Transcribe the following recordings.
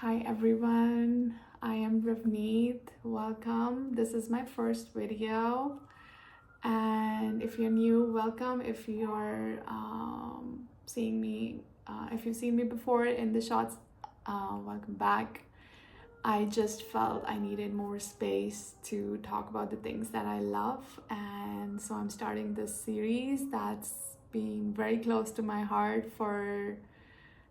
Hi everyone, I am Ravneet. Welcome. This is my first video, and if you're new, welcome. If you're seeing me, if you've seen me before in the shots, welcome back. I just felt I needed more space to talk about the things that I love, and so I'm starting this series that's been very close to my heart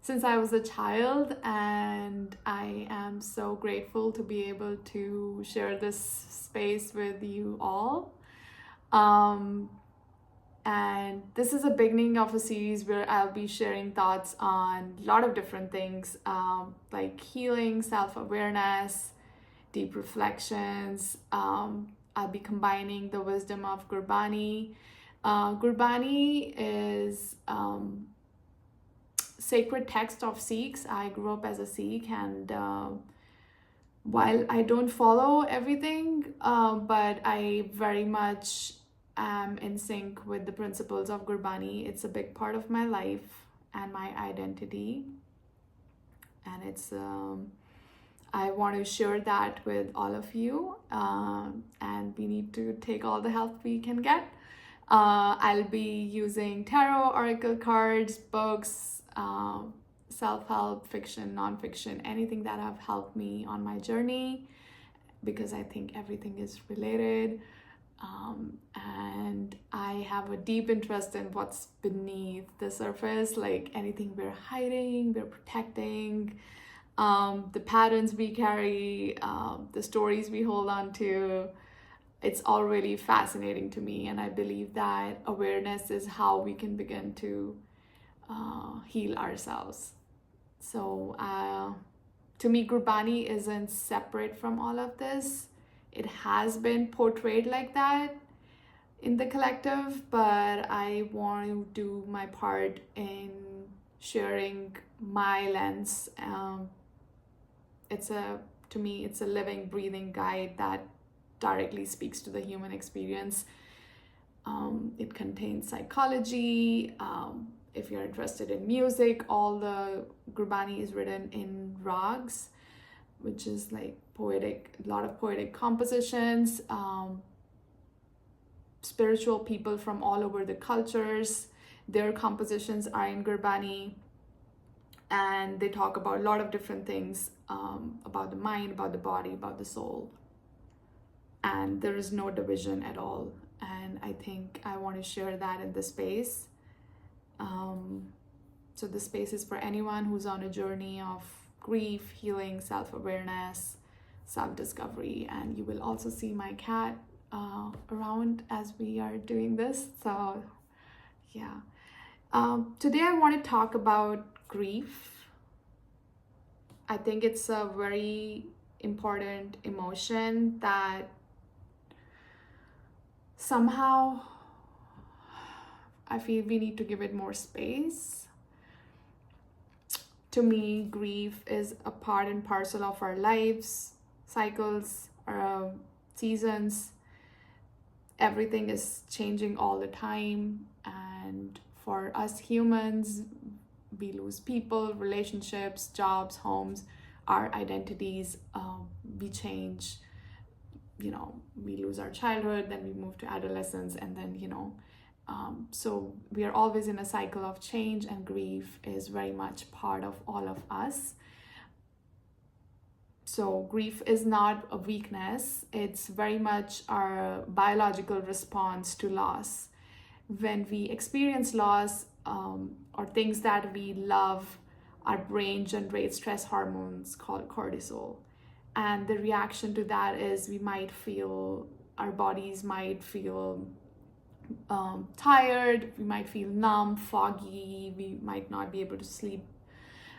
since I was a child, and I am so grateful to be able to share this space with you all. And this is a beginning of a series where I'll be sharing thoughts on a lot of different things, like healing, self-awareness, deep reflections. I'll be combining the wisdom of Gurbani. Gurbani is sacred text of Sikhs. I grew up as a Sikh, and while I don't follow everything, but I very much am in sync with the principles of Gurbani. It's a big part of my life and my identity, and it's I want to share that with all of you, and we need to take all the help we can get. I'll be using tarot, oracle cards, books, self-help, fiction, non-fiction, anything that have helped me on my journey, because I think everything is related. And I have a deep interest in what's beneath the surface, like anything we're hiding, we're protecting, the patterns we carry, the stories we hold on to. It's all really fascinating to me, and I believe that awareness is how we can begin to heal ourselves. So to me, Gurbani isn't separate from all of this. It has been portrayed like that in the collective, but I want to do my part in sharing my lens. To me, it's a living, breathing guide that directly speaks to the human experience. It contains psychology. If you're interested in music, all the Gurbani is written in rags, which is like poetic, a lot of poetic compositions. Spiritual people from all over the cultures, their compositions are in Gurbani, and they talk about a lot of different things, about the mind, about the body, about the soul. And there is no division at all. And I think I want to share that in this space. So this space is for anyone who's on a journey of grief, healing, self-awareness, self-discovery. And you will also see my cat around as we are doing this. So yeah. Today I want to talk about grief. I think it's a very important emotion that somehow I feel we need to give it more space. To me, grief is a part and parcel of our lives, cycles, our seasons. Everything is changing all the time, and for us humans, we lose people, relationships, jobs, homes, our identities, we change. We lose our childhood, then we move to adolescence, and then so we are always in a cycle of change, and grief is very much part of all of us. So grief is not a weakness, it's very much our biological response to loss. When we experience loss, or things that we love, our brain generates stress hormones called cortisol. And the reaction to that is our bodies might feel tired, we might feel numb, foggy, we might not be able to sleep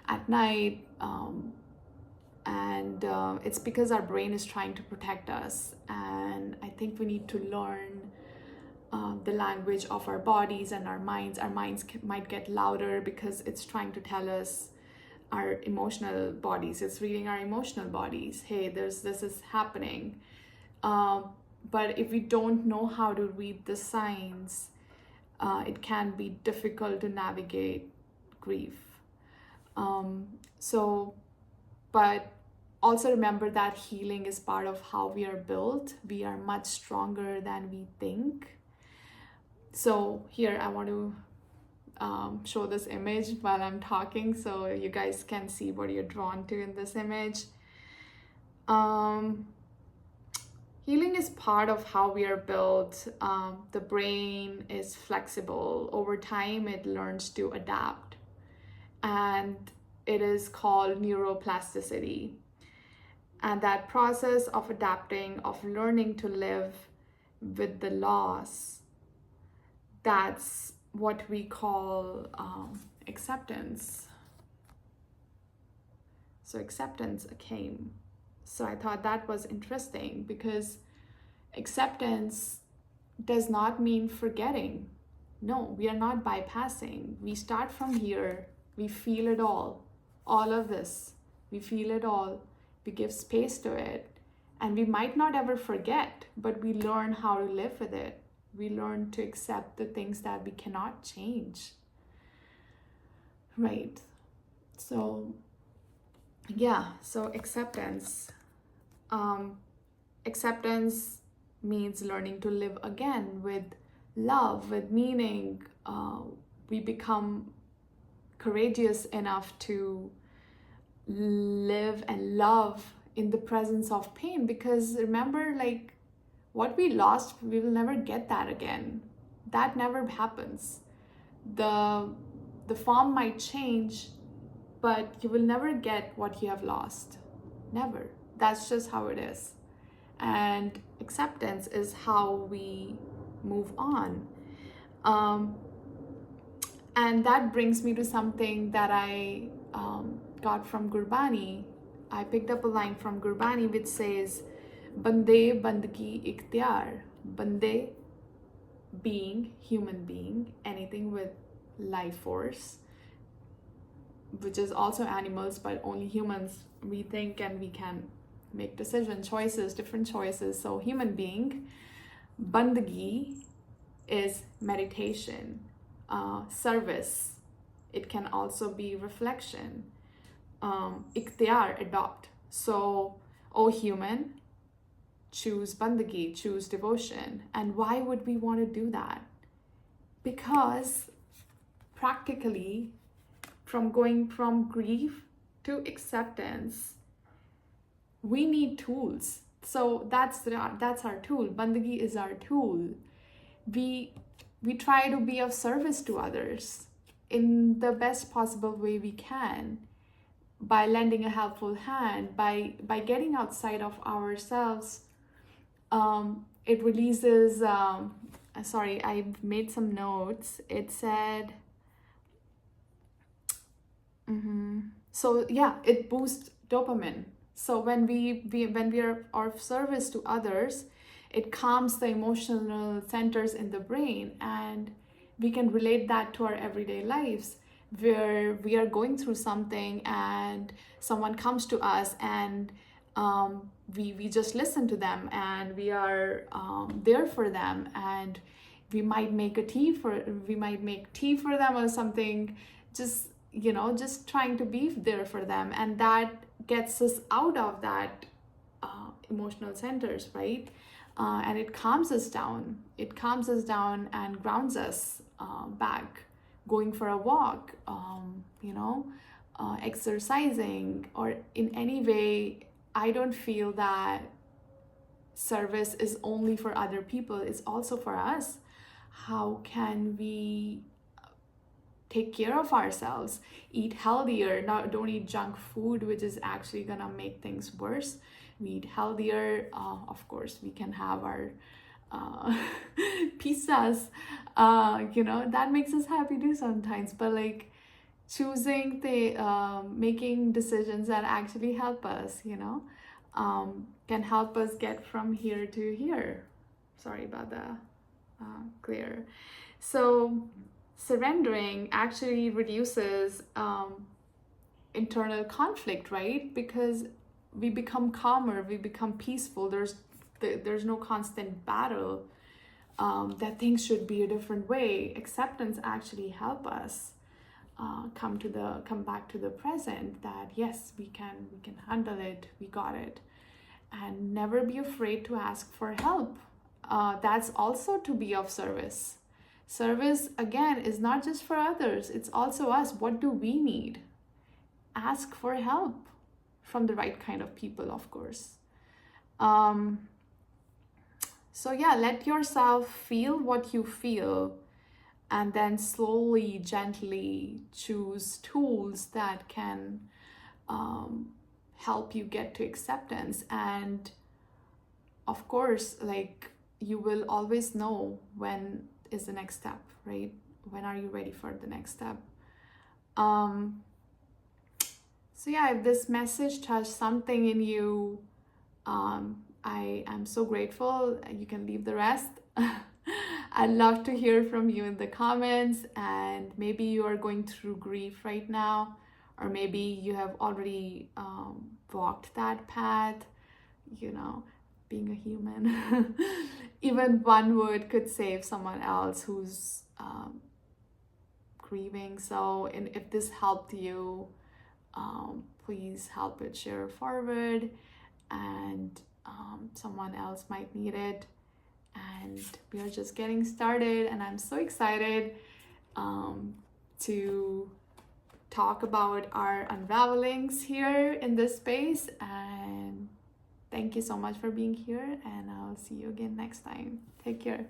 at night. And it's because our brain is trying to protect us. And I think we need to learn the language of our bodies and our minds. Our minds might get louder because it's trying to tell us, our emotional bodies, it's reading our emotional bodies, hey, this is happening. But if we don't know how to read the signs, it can be difficult to navigate grief. So but also remember that healing is part of how we are built. We are much stronger than we think. So here I want to show this image while I'm talking so you guys can see what you're drawn to in this image. Healing is part of how we are built. The brain is flexible. Over time, it learns to adapt. And it is called neuroplasticity. And that process of adapting, of learning to live with the loss, that's what we call acceptance. So acceptance came. So I thought that was interesting because acceptance does not mean forgetting. No, we are not bypassing. We start from here. We feel it all of this. We feel it all. We give space to it. And we might not ever forget, but we learn how to live with it. We learn to accept the things that we cannot change. Right. So, yeah, so acceptance. Acceptance means learning to live again with love, with meaning. We become courageous enough to live and love in the presence of pain, because remember, like, what we lost, we will never get that again. That never happens. The form might change, but you will never get what you have lost. Never. That's just how it is. And acceptance is how we move on. And that brings me to something that I got from Gurbani. I picked up a line from Gurbani which says, Bande, Bandagi, Ikhtiyar. Bande, being, human being, anything with life force, which is also animals, but only humans, we think and we can make decisions, choices, different choices. So human being. Bandagi is meditation, service. It can also be reflection. Ikhtiyar, adopt. So, oh human, choose bandagi, choose devotion. And why would we want to do that? Because practically, from going from grief to acceptance, we need tools. So that's our tool. Bandagi is our tool. We try to be of service to others in the best possible way we can, by lending a helpful hand, by getting outside of ourselves. It releases, sorry, I made some notes. It said, so yeah, it boosts dopamine. So when we are of service to others, it calms the emotional centers in the brain, and we can relate that to our everyday lives, where we are going through something and someone comes to us, and we just listen to them, and we are there for them, and we might make tea for them or something, just trying to be there for them, and that gets us out of that emotional centers, right? And it calms us down. It calms us down and grounds us back. Going for a walk, exercising, or in any way, I don't feel that service is only for other people. It's also for us. How can we take care of ourselves, eat healthier, don't eat junk food, which is actually gonna make things worse. We eat healthier. Of course, we can have our pizzas, that makes us happy too sometimes, but like choosing making decisions that actually help us, can help us get from here to here. Sorry about the clear. So surrendering actually reduces internal conflict, right? Because we become calmer, we become peaceful. There's no constant battle that things should be a different way. Acceptance actually help us. come back to the present, that yes, we can handle it, we got it. And never be afraid to ask for help. That's also to be of service. Service, again, is not just for others, it's also us. What do we need? Ask for help from the right kind of people, of course. So yeah, let yourself feel what you feel, and then slowly, gently choose tools that can help you get to acceptance. And of course, like, you will always know when is the next step, right? When are you ready for the next step? So yeah, if this message touched something in you, I am so grateful. You can leave the rest. I'd love to hear from you in the comments, and maybe you are going through grief right now, or maybe you have already walked that path, you know, being a human. Even one word could save someone else who's grieving. So, and if this helped you, please help it share forward, and someone else might need it. And we are just getting started, and I'm so excited to talk about our unravelings here in this space. And thank you so much for being here, and I'll see you again next time. Take care.